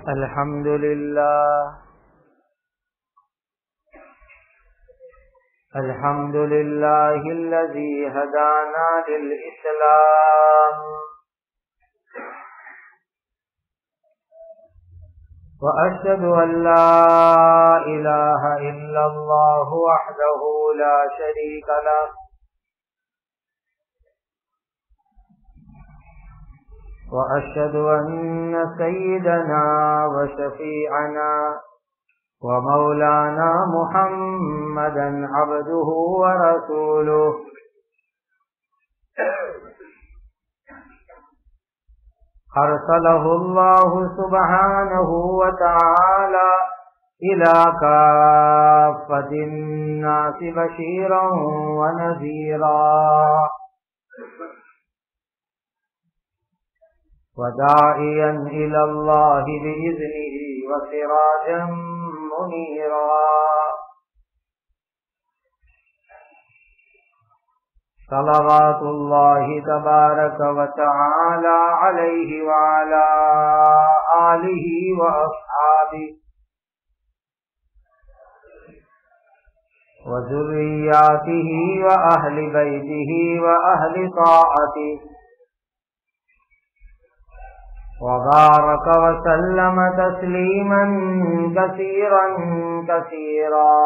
الحمد لله الذي هدانا للإسلام وأشهد أن لا إله إلا الله وحده لا شريك له وأشهد أن سيدنا وشفيعنا ومولانا محمدا عبده ورسوله أرسله الله سبحانه وتعالى إلى كافة الناس بشيرا ونذيرا وداعيا إلى الله بإذنه وسراجا منيرا صلوات الله تبارك وتعالى عليه وعلى آله وأصحابه وذرياته وأهل بيته وأهل طاعته وبارك وسلم تسليما كثيرا كثيرا.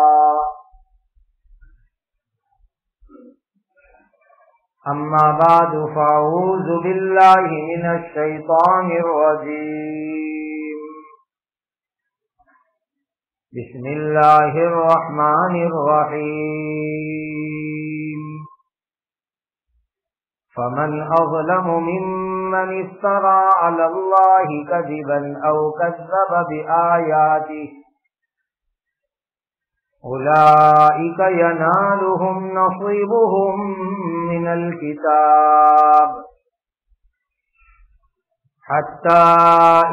أما بعد فأعوذ بالله من الشيطان الرجيم. بسم الله الرحمن الرحيم. فمن أظلم ممن افترى على الله كذبا أو كذب بآياته أولئك ينالهم نصيبهم من الكتاب حتى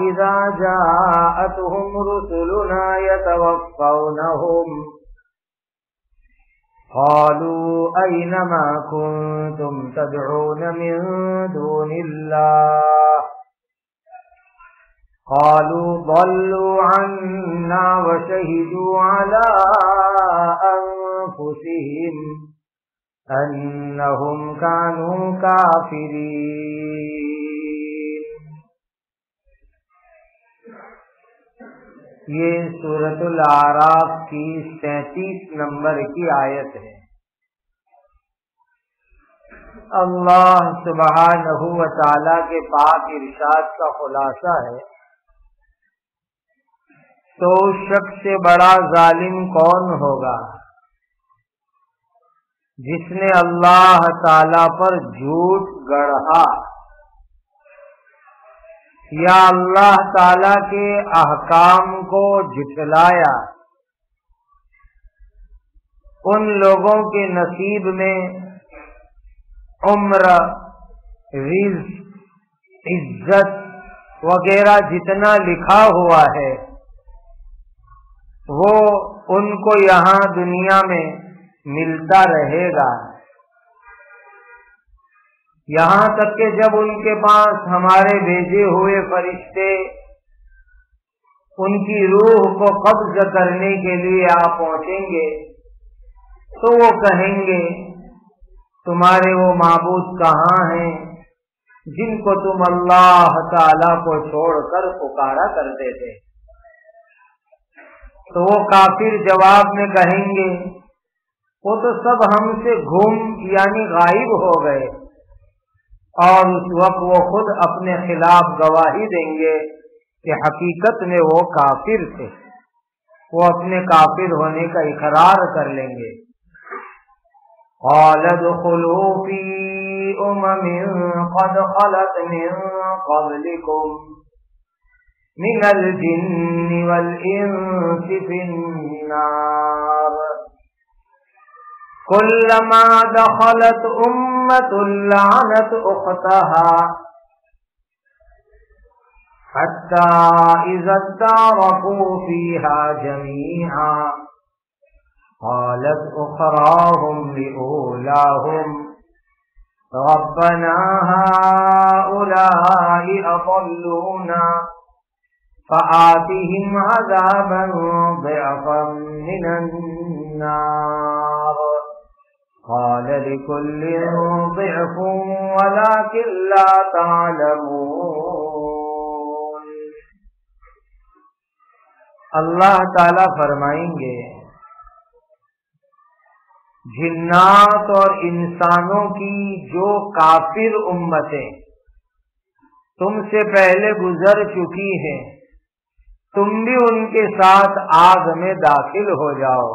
إذا جاءتهم رسلنا يتوفونهم قالوا أين ما كنتم تدعون من دون الله قالوا ضلوا عنا وشهدوا على أنفسهم أنهم كانوا كافرين. یہ سورۃ الاعراف کی 37 نمبر کی آیت ہے. اللہ سبحانہ و تعالی کے پاک ارشاد کا خلاصہ ہے تو اس شخص سے بڑا ظالم کون ہوگا جس نے اللہ تعالی پر جھوٹ گڑھا یا اللہ تعالی کے احکام کو جھٹلایا. ان لوگوں کے نصیب میں عمر، رزق، عزت وغیرہ جتنا لکھا ہوا ہے وہ ان کو یہاں دنیا میں ملتا رہے گا، یہاں تک کہ جب ان کے پاس ہمارے بھیجے ہوئے فرشتے ان کی روح کو قبض کرنے کے لیے آ پہنچیں گے تو وہ کہیں گے تمہارے وہ معبود کہاں ہیں جن کو تم اللہ تعالی کو چھوڑ کر پکارا کرتے تھے؟ تو وہ کافر جواب میں کہیں گے وہ تو سب ہم سے گم یعنی غائب ہو گئے، اور اس وقت وہ خود اپنے خلاف گواہی دیں گے کہ حقیقت میں وہ کافر تھے، وہ اپنے کافر ہونے کا اقرار کر لیں گے. قَالَ ادْخُلُوا فِي أُمَمٍ قَدْ خَلَتْ مِن قَبْلِكُم مِنَ الْجِنِّ وَالْإِنسِ فِي النَّارِ كُلَّمَا دَخَلَتْ أُمَّةٌ لَعَنَتْ أُخْتَهَا حَتَّى إِذَا ادَّارَكُوا فِيهَا جَمِيعًا قالت أخراهم لأولاهم ربنا هؤلاء أضلونا فآتِهِمْ عَذَابًا ضِعْفًا مِنَ النَّارِ قَالَ لِكُلٍّ ضِعْفٌ وَلَكِنْ لَا تَعْلَمُونَ۔ اللہ تعالیٰ فرمائیں گے جنات اور انسانوں کی جو کافر امتیں تم سے پہلے گزر چکی ہیں، تم بھی ان کے ساتھ آگ میں داخل ہو جاؤ۔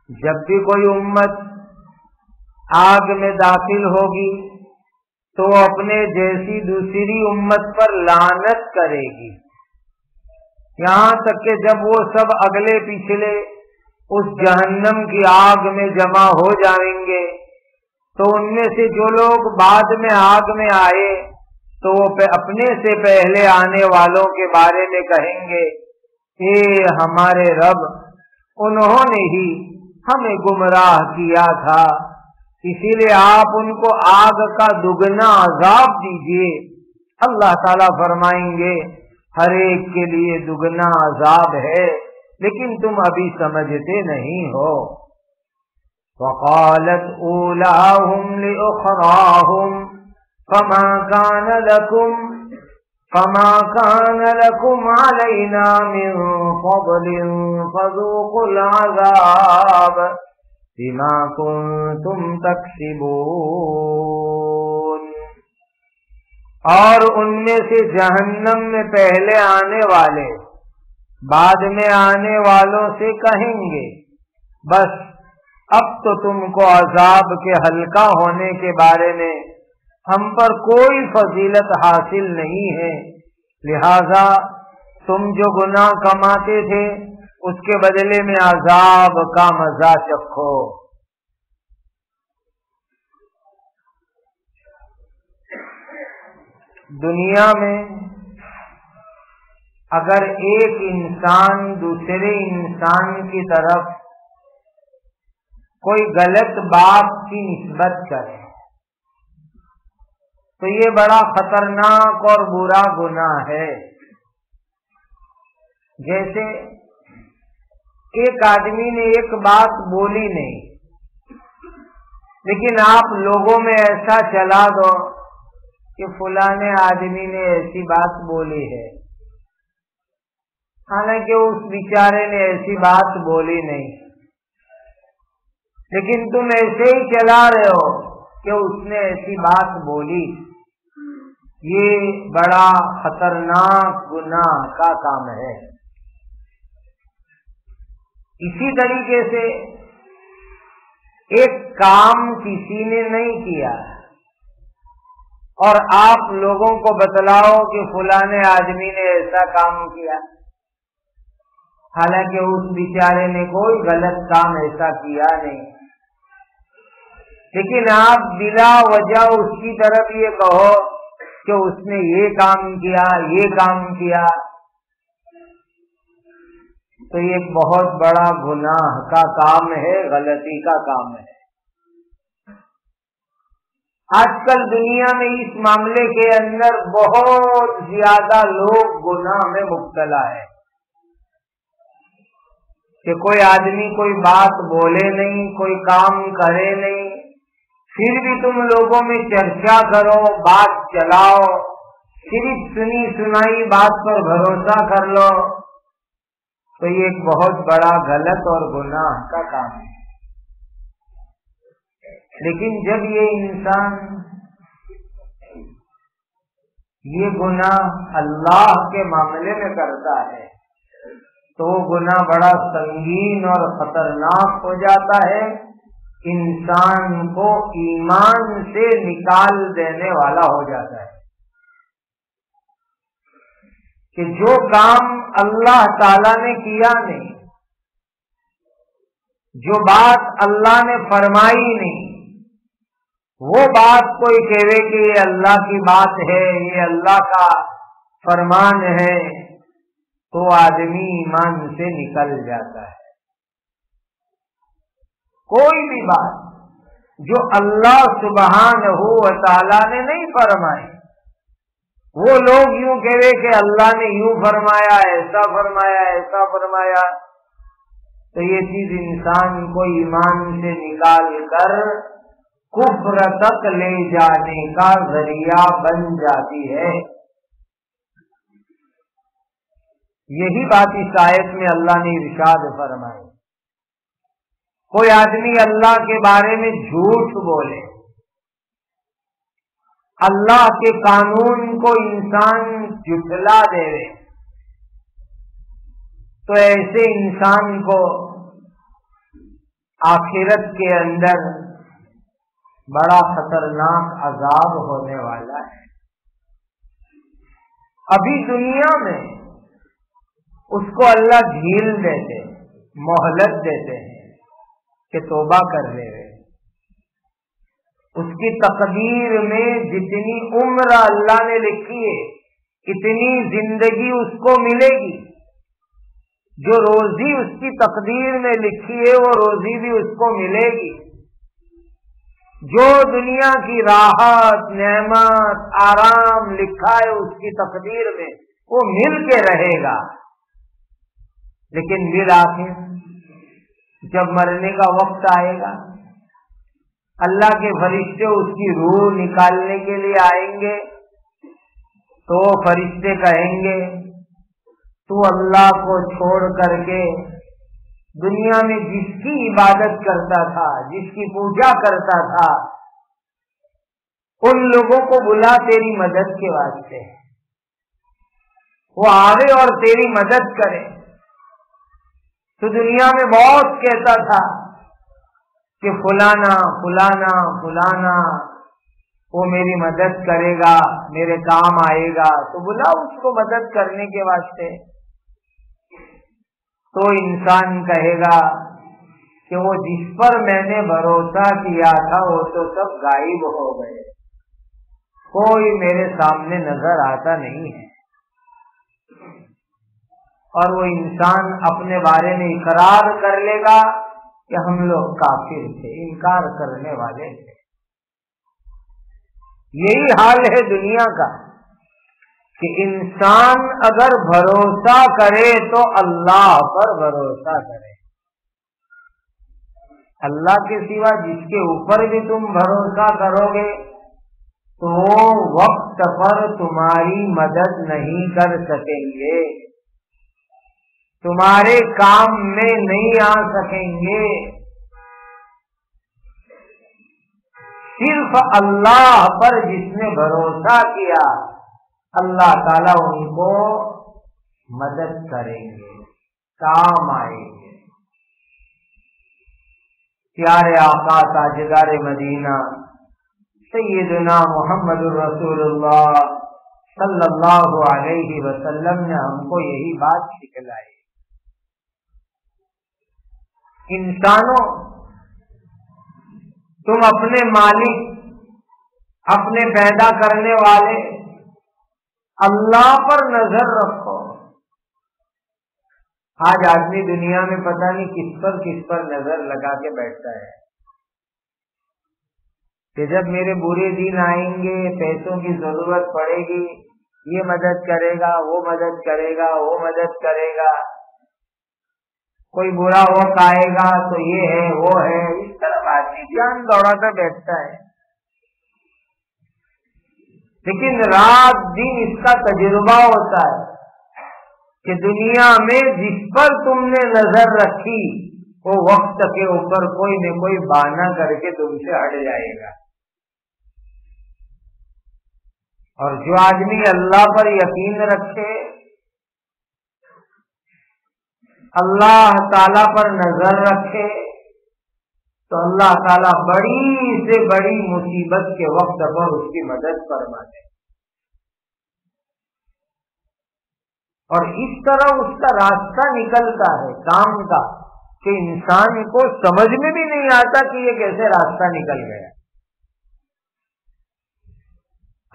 جب بھی کوئی امت آگ میں داخل ہوگی تو اپنے جیسی دوسری امت پر لعنت کرے گی، یہاں تک کہ جب وہ سب اگلے پچھلے اس جہنم کی آگ میں جمع ہو جائیں گے تو ان میں سے جو لوگ بعد میں آگ میں آئے تو وہ اپنے سے پہلے آنے والوں کے بارے میں کہیں گے اے ہمارے رب، انہوں نے ہی ہمیں گمراہ کیا تھا، اسی لیے آپ ان کو آگ کا دگنا عذاب دیجیے۔ اللہ تعالیٰ فرمائیں گے ہر ایک کے لیے دگنا عذاب ہے، لیکن تم ابھی سمجھتے نہیں ہو۔ وقالت اولاہم لأخراہم فما كان لكم علينا من فضل فذوقوا العذاب بما كنتم تكسبون۔ اور ان میں سے جہنم میں پہلے آنے والے بعد میں آنے والوں سے کہیں گے بس اب تو تم کو عذاب کے ہلکا ہونے کے بارے میں ہم پر کوئی فضیلت حاصل نہیں ہے، لہذا تم جو گناہ کماتے تھے اس کے بدلے میں عذاب کا مزہ چکھو۔ دنیا میں اگر ایک انسان دوسرے انسان کی طرف کوئی غلط بات کی نسبت کرے تو یہ بڑا خطرناک اور برا گناہ ہے۔ جیسے ایک آدمی نے ایک بات بولی نہیں، لیکن آپ لوگوں میں ایسا چلا دو کہ فلاں آدمی نے ایسی بات بولی ہے، حالانکہ اس بیچارے نے ایسی بات بولی نہیں، لیکن تم ایسے ہی چلا رہے ہو کہ اس نے ایسی بات بولی۔ یہ بڑا خطرناک گناہ کا کام ہے۔ اسی طریقے سے ایک کام کسی نے نہیں کیا اور آپ لوگوں کو بتلاؤ کہ فلاں آدمی نے ایسا کام کیا، حالانکہ اس بیچارے نے کوئی غلط کام ایسا کیا نہیں، لیکن آپ بلا وجہ اس کی طرف یہ کہو کہ اس نے یہ کام کیا، یہ کام کیا، تو یہ ایک بہت بڑا گناہ کا کام ہے، غلطی کا کام ہے۔ آج کل دنیا میں اس معاملے کے اندر بہت زیادہ لوگ گناہ میں مبتلا ہے کہ کوئی آدمی کوئی بات بولے نہیں، کوئی کام کرے نہیں، پھر بھی تم لوگوں میں چرچا کرو، بات چلاؤ، صرف سنی سنائی بات پر بھروسہ کر لو، تو یہ ایک بہت بڑا غلط اور گناہ کا کام ہے۔ لیکن جب یہ انسان یہ گناہ اللہ کے معاملے میں کرتا ہے تو وہ گناہ بڑا سنگین اور خطرناک ہو جاتا ہے، انسان کو ایمان سے نکال دینے والا ہو جاتا ہے۔ کہ جو کام اللہ تعالی نے کیا نہیں، جو بات اللہ نے فرمائی نہیں، وہ بات کوئی کہے کہ یہ اللہ کی بات ہے، یہ اللہ کا فرمان ہے، تو آدمی ایمان سے نکل جاتا ہے۔ کوئی بھی بات جو اللہ سبحانہ و تعالی نے نہیں فرمائی، وہ لوگ یوں کہے کہ اللہ نے یوں فرمایا، ایسا فرمایا، ایسا فرمایا، تو یہ چیز انسان کو ایمان سے نکال کر کفر تک لے جانے کا ذریعہ بن جاتی ہے۔ یہی بات اس آیت میں اللہ نے ارشاد فرمائی۔ کوئی آدمی اللہ کے بارے میں جھوٹ بولے، اللہ کے قانون کو انسان جھٹلا دے، تو ایسے انسان کو آخرت کے اندر بڑا خطرناک عذاب ہونے والا ہے۔ ابھی دنیا میں اس کو اللہ ڈھیل دیتے، مہلت دیتے ہیں کہ توبہ کر لے۔ اس کی تقدیر میں جتنی عمر اللہ نے لکھی ہے اتنی زندگی اس کو ملے گی، جو روزی اس کی تقدیر میں لکھی ہے وہ روزی بھی اس کو ملے گی، جو دنیا کی راحت، نعمت، آرام لکھا ہے اس کی تقدیر میں وہ مل کے رہے گا۔ لیکن بالآخر جب مرنے کا وقت آئے گا، اللہ کے فرشتے اس کی روح نکالنے کے لیے آئیں گے، تو فرشتے کہیں گے تو اللہ کو چھوڑ کر کے دنیا میں جس کی عبادت کرتا تھا، جس کی پوجا کرتا تھا، ان لوگوں کو بلا تیری مدد کے واسطے، وہ آوے اور تیری مدد کرے۔ تو دنیا میں بہت کہتا تھا کہ فلانا فلانا فلانا وہ میری مدد کرے گا، میرے کام آئے گا، تو بلا اس کو مدد کرنے کے واسطے۔ تو انسان کہے گا کہ وہ جس پر میں نے بھروسہ کیا تھا وہ تو سب غائب ہو گئے، کوئی میرے سامنے نظر آتا نہیں ہے۔ اور وہ انسان اپنے بارے میں اقرار کر لے گا کہ ہم لوگ کافر تھے، انکار کرنے والے تھے۔ یہی حال ہے دنیا کا کہ انسان اگر بھروسہ کرے تو اللہ پر بھروسہ کرے، اللہ کے سوا جس کے اوپر بھی تم بھروسہ کرو گے تو وقت پر تمہاری مدد نہیں کر سکیں گے، تمہارے کام میں نہیں آ سکیں گے۔ صرف اللہ پر جس نے بھروسہ کیا اللہ تعالیٰ ان کو مدد کریں گے، کام آئیں گے۔ پیارے آقا تاجدار مدینہ سیدنا محمد الرسول اللہ صلی اللہ علیہ وسلم نے ہم کو یہی بات سکھلائی۔ انسانوں، تم اپنے مالک، اپنے پیدا کرنے والے اللہ پر نظر رکھو۔ آج آدمی دنیا میں پتہ نہیں کس پر نظر لگا کے بیٹھتا ہے کہ جب میرے برے دن آئیں گے، پیسوں کی ضرورت پڑے گی، یہ مدد کرے گا، وہ مدد کرے گا، وہ مدد کرے گا، کوئی برا وقت آئے گا تو یہ ہے وہ ہے، اس طرح آدمی جان دوڑاتا بیٹھتا ہے۔ لیکن رات دن اس کا تجربہ ہوتا ہے کہ دنیا میں جس پر تم نے نظر رکھی وہ وقت کے اوپر کوئی نہ کوئی بہانہ کر کے تم سے ہٹ جائے گا۔ اور جو آدمی اللہ پر یقین رکھے، اللہ تعالیٰ پر نظر رکھے، تو اللہ تعالیٰ بڑی سے بڑی مصیبت کے وقت پر اس کی مدد فرماتے، اور اس طرح اس کا راستہ نکلتا ہے کام کا کہ انسان کو سمجھ میں بھی نہیں آتا کہ یہ کیسے راستہ نکل گیا۔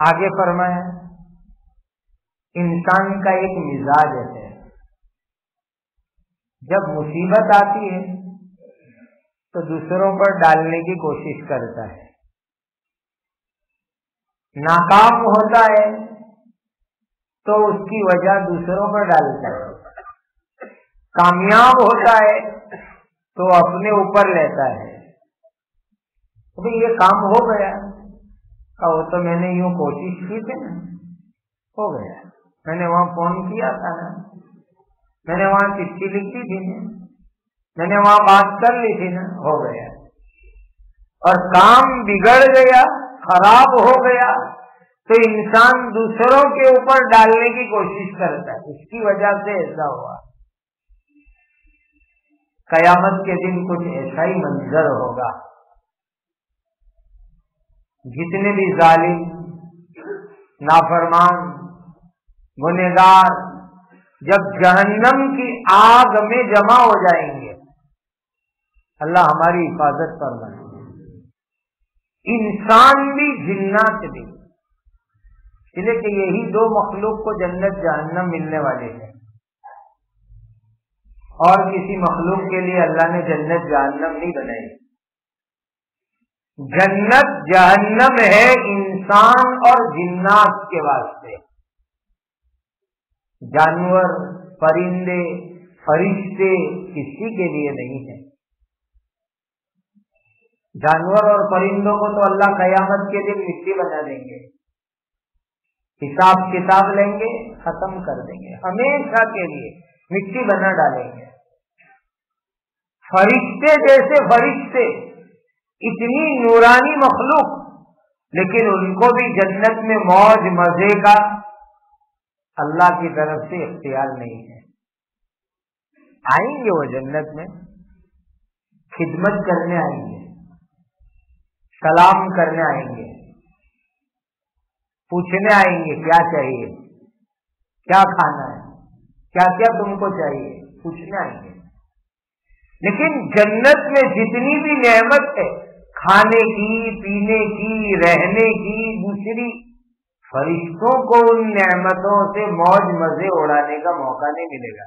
آگے فرمایا انسان کا ایک مزاج ہے، جب مصیبت آتی ہے تو دوسروں پر ڈالنے کی کوشش کرتا ہے، ناکام ہوتا ہے تو اس کی وجہ دوسروں پر ڈالتا ہے، کامیاب ہوتا ہے تو اپنے اوپر لیتا ہے، تو یہ کام ہو گیا، وہ تو میں نے یوں کوشش کی تھی نا، ہو گیا، میں نے وہاں فون کیا تھا نا، میں نے وہاں چٹھی لکھی تھی نا، میں نے وہاں بات کر لی تھی نا، ہو گیا۔ اور کام بگڑ گیا، خراب ہو گیا تو انسان دوسروں کے اوپر ڈالنے کی کوشش کرتا ہے، اس کی وجہ سے ایسا ہوا۔ قیامت کے دن کچھ ایسا ہی منظر ہوگا، جتنے بھی ظالم، نافرمان، گنہگار جب جہنم کی آگ میں جمع ہو جائیں گے، اللہ ہماری حفاظت فرمائے، انسان بھی جنات بھی، اس لیے کہ یہی دو مخلوق کو جنت جہنم ملنے والے ہیں، اور کسی مخلوق کے لیے اللہ نے جنت جہنم نہیں بنائی۔ جنت جہنم ہے انسان اور جنات کے واسطے، جانور، پرندے، فرشتے کسی کے لیے نہیں ہے۔ جانور اور پرندوں کو تو اللہ قیامت کے دن مٹی بنا دیں گے، حساب کتاب لیں گے، ختم کر دیں گے، ہمیشہ کے لیے مٹی بنا ڈالیں گے۔ فرشتے جیسے فرشتے، اتنی نورانی مخلوق، لیکن ان کو بھی جنت میں موج مزے کا اللہ کی طرف سے اختیار نہیں ہے۔ آئیں گے وہ جنت میں، خدمت کرنے آئیں گے، سلام کرنے آئیں گے، پوچھنے آئیں گے کیا چاہیے، کیا کھانا ہے، کیا کیا تم کو چاہیے، پوچھنے آئیں گے۔ لیکن جنت میں جتنی بھی نعمت ہے، کھانے کی، پینے کی، رہنے کی، دوسری، فرشتوں کو ان نعمتوں سے موج مزے اڑانے کا موقع نہیں ملے گا،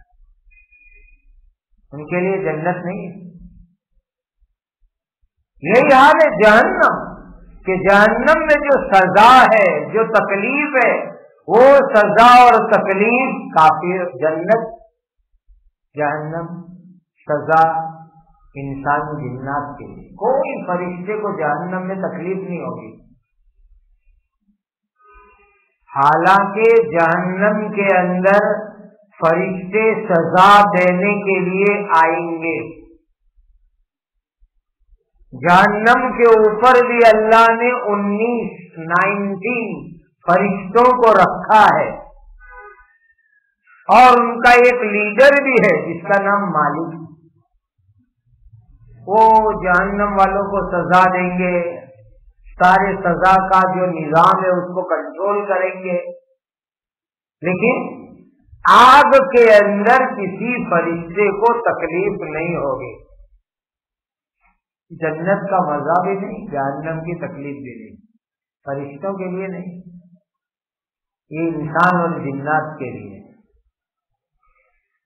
ان کے لیے جنت نہیں ہے۔ یہی حال ہے جہنم، کہ جہنم میں جو سزا ہے، جو تکلیف ہے، وہ سزا اور تکلیف کافر، جنت جہنم سزا انسان جنات کے لیے، کوئی فرشتے کو جہنم میں تکلیف نہیں ہوگی۔ حالانکہ جہنم کے اندر فرشتے سزا دینے کے لیے آئیں گے، جہنم کے اوپر بھی اللہ نے 19 فرشتوں کو رکھا ہے، اور ان کا ایک لیڈر بھی ہے جس کا نام مالک، وہ جہنم والوں کو سزا دیں گے، سارے سزا کا جو نظام ہے اس کو کنٹرول کریں گے، لیکن آگ کے اندر کسی فرشتے کو تکلیف نہیں ہوگی، جنت کا مزہ بھی نہیں، جہنم کی تکلیف بھی نہیں، فرشتوں کے لیے نہیں، یہ انسان اور جنات کے لیے۔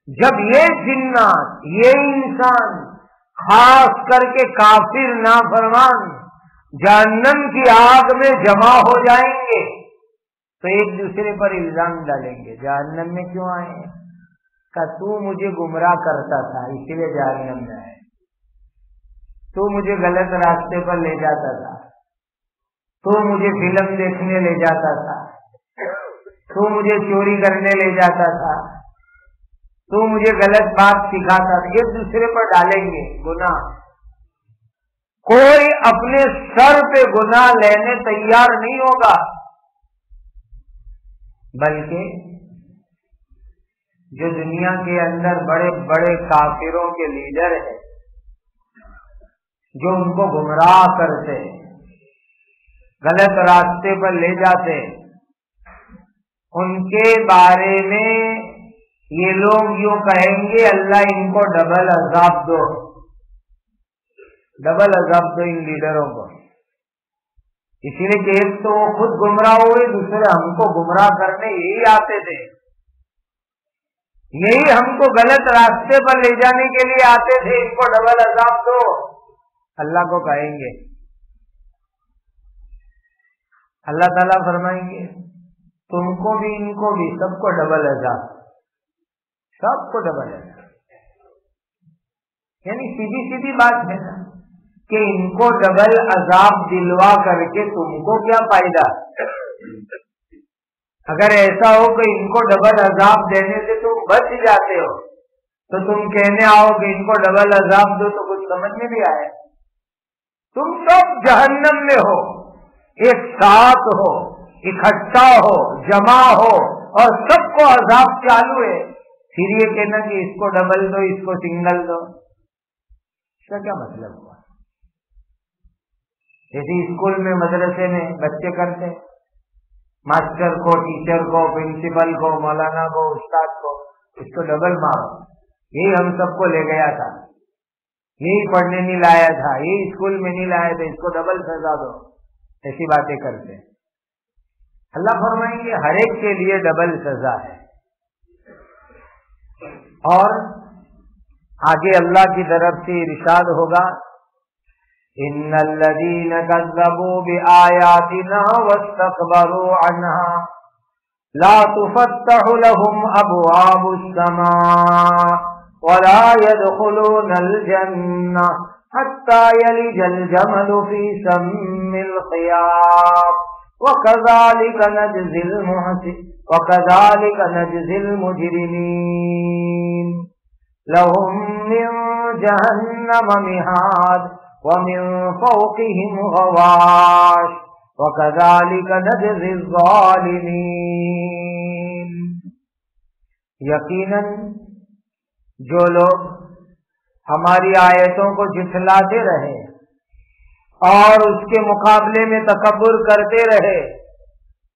جب یہ جنات، یہ انسان، خاص کر کے کافر نافرمان جہنم کی آگ میں جمع ہو جائیں گے تو ایک دوسرے پر الزام ڈالیں گے، جہنم میں کیوں آئے ہیں؟ کہ تو مجھے گمراہ کرتا تھا اسی لیے جہنم میں آئے، تو مجھے غلط راستے پر لے جاتا تھا، تو مجھے فلم دیکھنے لے جاتا تھا، تو مجھے چوری کرنے لے جاتا تھا، تو مجھے غلط بات سکھاتا تھا، ایک دوسرے پر ڈالیں گے گناہ۔ کوئی اپنے سر پہ گناہ لینے تیار نہیں ہوگا، بلکہ جو دنیا کے اندر بڑے بڑے کافروں کے لیڈر ہیں، جو ان کو گمراہ کرتے، غلط راستے پر لے جاتے، ان کے بارے میں یہ لوگ یوں کہیں گے اللہ ان کو ڈبل عذاب دو، ڈبل عذاب دو ان لیڈروں کو، اسی لیے کہ ایک تو وہ خود گمراہ ہوئے، دوسرے ہم کو گمراہ کرنے یہی آتے تھے، یہی ہم کو غلط راستے پر لے جانے کے لیے آتے تھے، ان کو ڈبل عذاب دو، اللہ کو کہیں گے۔ اللہ تعالیٰ فرمائیں گے تم کو بھی ان کو بھی سب کو ڈبل عذاب، سب کو ڈبل عذاب. یعنی سیدھی سیدھی بات ہے نا کہ ان کو ڈبل عذاب دلوا کر کے تم کو کیا فائدہ؟ اگر ایسا ہو کہ ان کو ڈبل عذاب دینے سے تم بچ جاتے ہو تو تم کہنے آؤ کہ ان کو ڈبل عذاب دو، تو کچھ سمجھ میں بھی آئے. تم سب جہنم میں ہو، ایک ساتھ ہو، اکٹھا ہو، جمع ہو، اور سب کو عذاب چالو ہے، پھر یہ کہنا کہ اس کو ڈبل دو، اس کو سنگل دو، اس کا کیا مطلب ہوا؟ جیسے اسکول میں مدرسے میں بچے کرتے، ماسٹر کو، ٹیچر کو، پرنسپل کو، مولانا کو، استاد کو، اس کو ڈبل مارو، یہی ہم سب کو لے گیا تھا، یہی پڑھنے نہیں لایا تھا، یہی اسکول میں نہیں لایا تھا، اس کو ڈبل سزا دو، ایسی باتیں کرتے. اللہ فرمائیں گے ہر ایک کے لیے ڈبل سزا ہے. اور آگے اللہ کی طرف سے ارشاد ہوگا ان الذین کذبوا بآیاتنا واستکبروا عنها لا تفتح لهم ابواب السماء ولا يدخلون الجنة حتى يلج الجمل في سم الخياط وكذلك نجزي المجرمين لهم من جهنم مهاد ومن فوقهم غواش وكذلك نجزي الظالمين. یقیناً جو لوگ ہماری آیتوں کو جھٹلاتے رہے اور اس کے مقابلے میں تکبر کرتے رہے،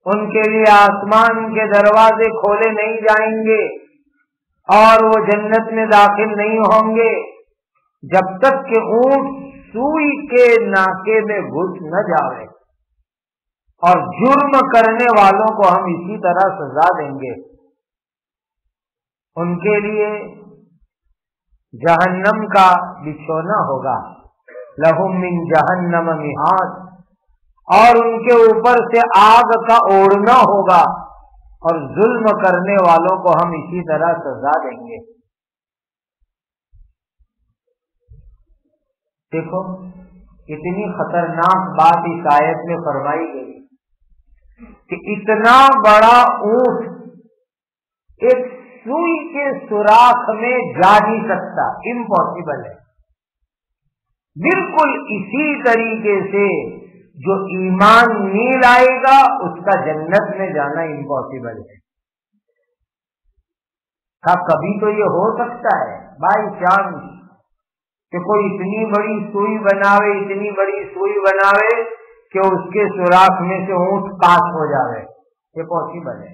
ان کے لیے آسمان کے دروازے کھولے نہیں جائیں گے اور وہ جنت میں داخل نہیں ہوں گے جب تک کہ اونٹ سوئی کے ناکے میں گھس نہ جاوے. اور جرم کرنے والوں کو ہم اسی طرح سزا دیں گے. ان کے لیے جہنم کا بچھونا ہوگا، لہم من جہنم مہاد، اور ان کے اوپر سے آگ کا اوڑھنا ہوگا، اور ظلم کرنے والوں کو ہم اسی طرح سزا دیں گے. دیکھو اتنی خطرناک بات اس آیت میں فرمائی گئی کہ اتنا بڑا اونٹ ایک سوئی کے سوراخ میں جا نہیں سکتا، امپاسبل ہے. بالکل اسی طریقے سے جو ایمان نہیں لائے گا اس کا جنت میں جانا امپاسبل ہے. کبھی تو یہ ہو سکتا ہے بائی چانس کہ کوئی اتنی بڑی سوئی بناوے، اتنی بڑی سوئی بناوے کہ اس کے سوراخ میں سے اونٹ پاس ہو جاوے، یہ پاسبل ہے.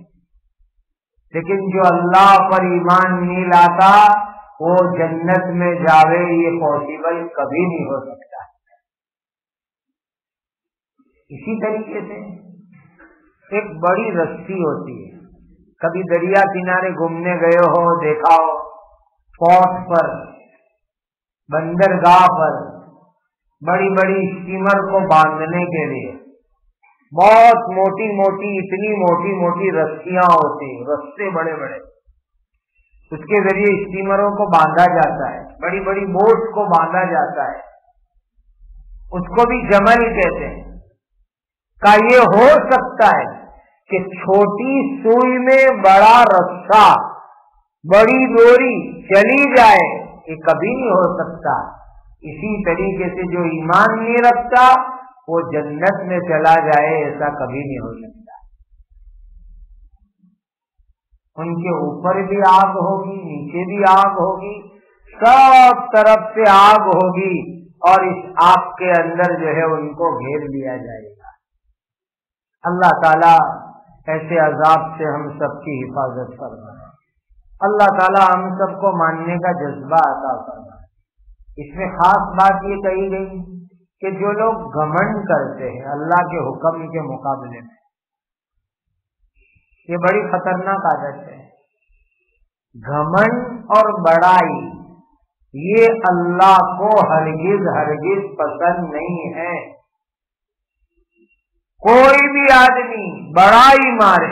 لیکن جو اللہ پر ایمان نہیں لاتا وہ جنت میں جاوے، یہ پاسبل کبھی نہیں ہو سکتا. اسی طریقے سے ایک بڑی رسی ہوتی ہے، کبھی دریا کنارے گھومنے گئے ہو، دیکھا ہو پورٹ پر، بندرگاہ پر بڑی بڑی اسٹیمر کو باندھنے کے لیے بہت موٹی موٹی، اتنی موٹی موٹی رسیاں ہوتی ہیں، رستے بڑے بڑے، اس کے ذریعے اسٹیمروں کو باندھا جاتا ہے، بڑی بڑی بوٹ کو باندھا جاتا ہے، اس کو بھی جمل کہتے ہیں. کا یہ ہو سکتا ہے کہ چھوٹی سوئی میں بڑا رسہ، بڑی ڈوری چلی جائے؟ یہ کبھی نہیں ہو سکتا. اسی طریقے سے جو ایمان نہیں رکھتا وہ جنت میں چلا جائے، ایسا کبھی نہیں ہو سکتا. ان کے اوپر بھی آگ ہوگی، نیچے بھی آگ ہوگی، سب طرف سے آگ ہوگی، اور اس آگ کے اندر جو ہے ان کو گھیر لیا جائے گا. اللہ تعالیٰ ایسے عذاب سے ہم سب کی حفاظت فرمائے. اللہ تعالیٰ ہم سب کو ماننے کا جذبہ عطا فرمائے. اس میں خاص بات یہ کہی گئی کہ جو لوگ گھمنڈ کرتے ہیں اللہ کے حکم کے مقابلے میں، یہ بڑی خطرناک عادت ہے. گھمنڈ اور بڑائی یہ اللہ کو ہرگز ہرگز پسند نہیں ہے. کوئی بھی آدمی بڑائی مارے،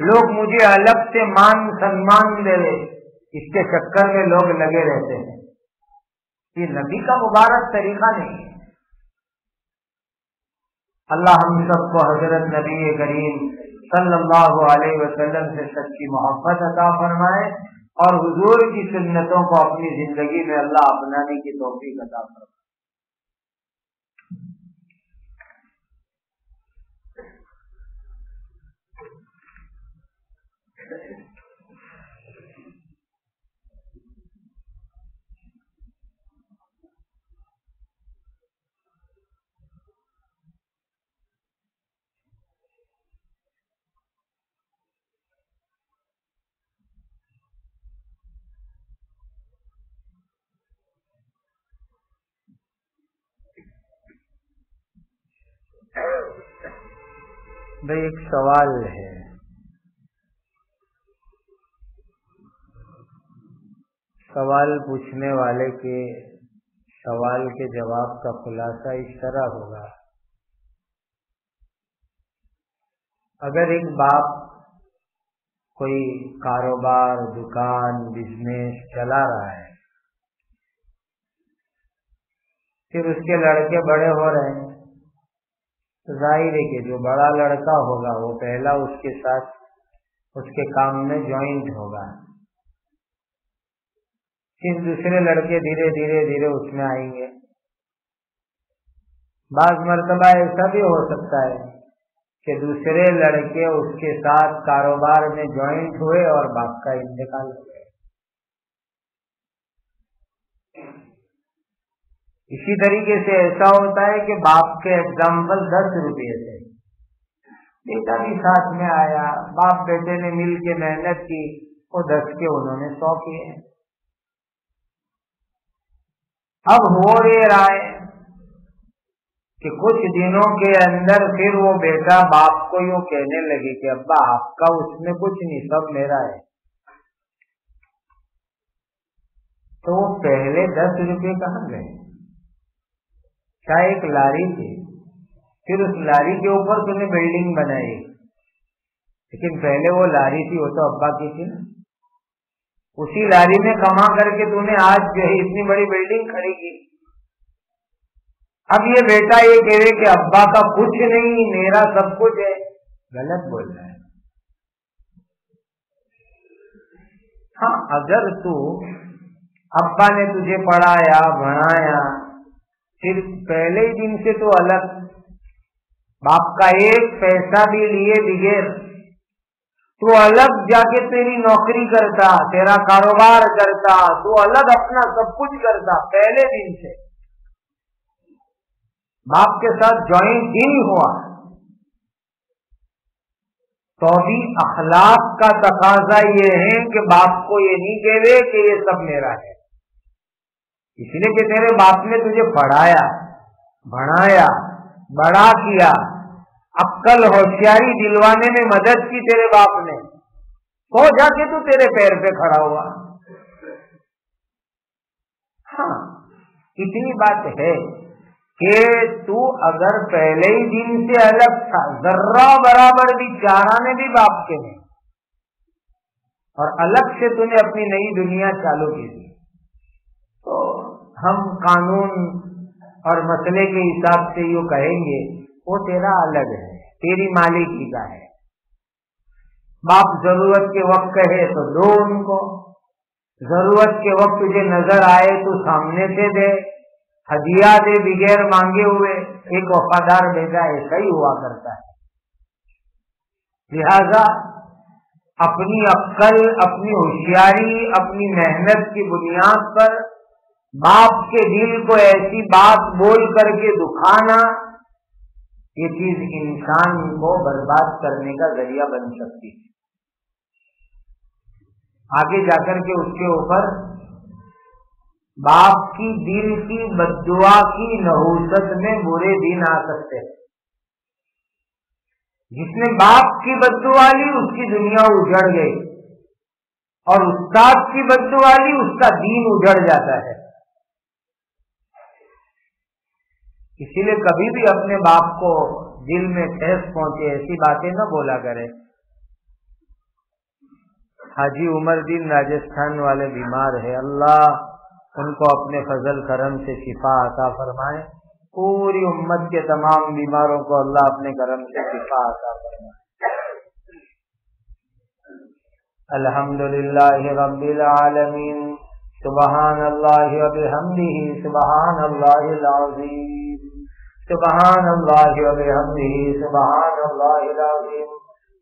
لوگ مجھے الگ سے مان سنمان دے لے، اس کے چکر میں لوگ لگے رہتے ہیں. یہ نبی کا مبارک طریقہ نہیں ہے. اللہ ہم سب کو حضرت نبی کریم صلی اللہ علیہ وسلم سے سچی محبت عطا فرمائے اور حضور کی سنتوں کو اپنی زندگی میں اللہ اپنانے کی توفیق عطا فرمائے. بھائی ایک سوال ہے، سوال پوچھنے والے کے سوال کے جواب کا خلاصہ اس طرح ہوگا. اگر ایک باپ کوئی کاروبار، دکان، بزنس چلا رہا ہے، پھر اس کے لڑکے بڑے ہو رہے ہیں، ظاہر ہے کہ جو بڑا لڑکا ہوگا وہ پہلا اس کے ساتھ اس کے کام میں جوائنٹ ہوگا، پھر دوسرے لڑکے دھیرے دھیرے اس میں آئیں گے. بعض مرتبہ ایسا بھی ہو سکتا ہے کہ دوسرے لڑکے اس کے ساتھ کاروبار میں جوائنٹ ہوئے اور باپ کا انتقال ہو گیا. اسی طریقے سے ایسا ہوتا ہے کہ باپ کے ایگزامپل 10 روپے تھے، بیٹا بھی ساتھ میں آیا، باپ بیٹے نے مل کے محنت کی، وہ 10 کے انہوں نے 100 کیے. اب ہو یہ رہا ہے کہ کچھ دنوں کے اندر پھر وہ بیٹا باپ کو یوں کہنے لگے کہ ابا آپ کا اس میں کچھ نہیں، سب میرا ہے. تو وہ پہلے 10 روپے کہاں گئے؟ ایک لاری تھی، پھر اس لاری کے اوپر تم نے بلڈنگ بنائی، لیکن پہلے وہ لاری تھی وہ تو ابا کی تھی نا. اسی لاری میں کما کر کے تم نے آج جو ہے اتنی بڑی بلڈنگ کھڑی کی. اب یہ بیٹا یہ کہہ رہے کہ ابا کا کچھ نہیں، میرا سب کچھ ہے، غلط بول رہا ہے. ہاں اگر تو ابا نے تجھے پڑھایا بڑھایا، پھر پہلے ہی دن سے تو الگ، باپ کا ایک پیسہ بھی لیے بغیر تو الگ جا کے تیری نوکری کرتا، تیرا کاروبار کرتا، تو الگ اپنا سب کچھ کرتا، پہلے دن سے باپ کے ساتھ جوائنٹ ہی نہیں ہوا، تو بھی اخلاق کا تقاضا یہ ہے کہ باپ کو یہ نہیں کہہ دے کہ یہ سب میرا ہے. اس لیے کہ تیرے باپ نے تجھے پڑھایا، بڑھایا، بڑا کیا، عقل ہوشیاری دلوانے میں مدد کی تیرے باپ نے، تو جا کے تو تیرے پیر پہ کھڑا ہوا. ہاں اتنی بات ہے کہ تو اگر پہلے ہی دن سے الگ تھا، ذرہ برابر بھی چارانے بھی باپ کے نہیں، اور الگ سے تو نے اپنی نئی دنیا چالو کی تھی، تو ہم قانون اور مسئلے کے حساب سے یوں کہیں گے وہ تیرا الگ ہے، تیری مالکی کا ہے. باپ ضرورت کے وقت کہے تو دو ان کو، ضرورت کے وقت تجھے نظر آئے تو سامنے سے دے، ہدیہ دے بغیر مانگے ہوئے. ایک وفادار بیٹا ایسا ہی ہوا کرتا ہے. لہذا اپنی عقل، اپنی ہوشیاری، اپنی محنت کی بنیاد پر باپ کے دل کو ایسی بات بول کر کے دکھانا، یہ چیز انسان کو برباد کرنے کا ذریعہ بن سکتی ہے. آگے جا کر کے اس کے اوپر باپ کی دل کی بددعا کی نحوست میں برے دن آ سکتے ہیں. جس نے باپ کی بددعا لی اس کی دنیا اجڑ گئی، اور استاد کی بددعا لی اس کا دین اجڑ جاتا ہے. اسی لیے کبھی بھی اپنے باپ کو دل میں ٹھیس پہنچے ایسی باتیں نہ بولا کرے. حاجی عمر دین راجستھان والے بیمار ہے، اللہ ان کو اپنے فضل کرم سے شفا عطا فرمائے، پوری امت کے تمام بیماروں کو اللہ اپنے کرم سے شفا عطا فرمائے۔ الحمدللہ رب العالمین، سبحان اللہ و بحمدہ، سبحان اللہ العظیم، سبحان اللہ و بحمدہ، سبحان اللہ العظیم،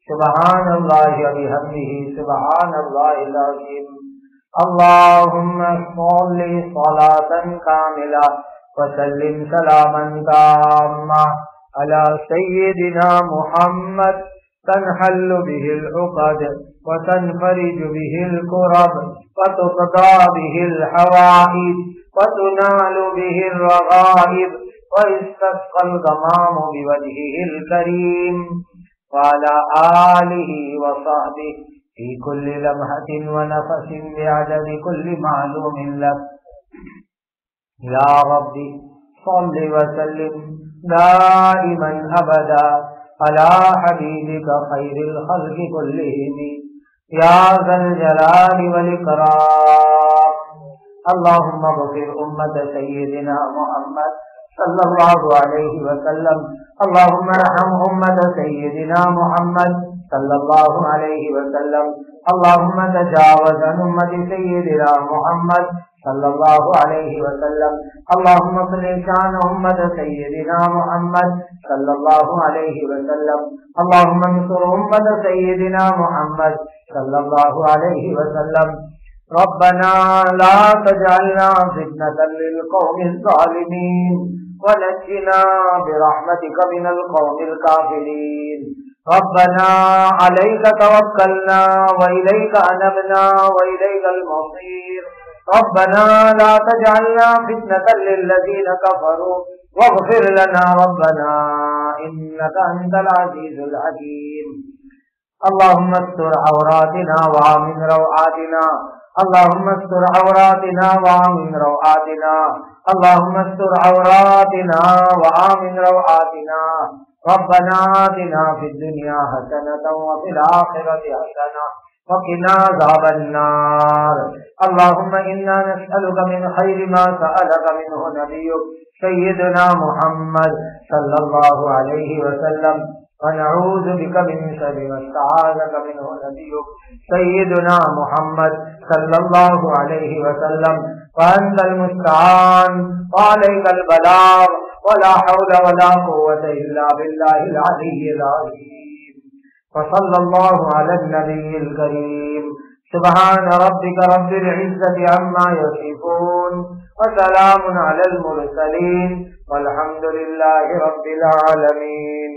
سبحان اللہ و بحمدہ، سبحان اللہ العظیم۔ اللہم صل صلاة کاملہ وسلم سلاما تاما علی سیدنا محمد تنحل به العقد وتنفرج به الكرب وتقضى به الحوائج وتنال به الرغائب ويستسقى الغمام بوجهه الكريم وعلى آله وصحبه في كل لمحة ونفس بعدد كل معلوم لك يا رب صل وسلم دائما أبدا على حبيبك خير الخلق كلهم يا ذا الجلال والإكرام۔ اللهم اغفر أمة سيدنا محمد صلى الله عليه وسلم، اللهم ارحم أمة سيدنا محمد صلى الله عليه وسلم، اللهم تجاوز عن أمة سيدنا محمد صلى الله عليه وسلم، اللهم اصلح شأن أمة سيدنا محمد صلى الله عليه وسلم، اللهم انصر أمة سيدنا محمد صلى الله عليه وسلم۔ ربنا لا تجعلنا فتنة للقوم الظالمين ونجنا برحمتك من القوم الكافرين۔ ربنا عليك توكلنا وإليك أنبنا وإليك المصير، ربنا لا تجعلنا فتنة للذين كفروا واغفر لنا ربنا إنك أنت العزيز الحكيم۔ اللهم استر عوراتنا وآمن روآتنا، اللهم استر عوراتنا وآمن روآتنا، اللهم استر عوراتنا وآمن روآتنا۔ ربنا آتنا في الدنيا حسنة وفي الآخرة حسنة وقنا عذاب النار۔ اللهم إنا نسألك من خير ما سألك منه نبيك سيدنا محمد صلى الله عليه وسلم، ونعوذ بك من شر ما استعاذك منه نبيك سيدنا محمد صلى الله عليه وسلم، وأنت المستعان وعليك البلاغ ولا حول ولا قوة إلا بالله العلي العظيم۔ وصلى الله على النبي الكريم، سبحان ربك رب العزة عما يصفون وسلام على المرسلين والحمد لله رب العالمين۔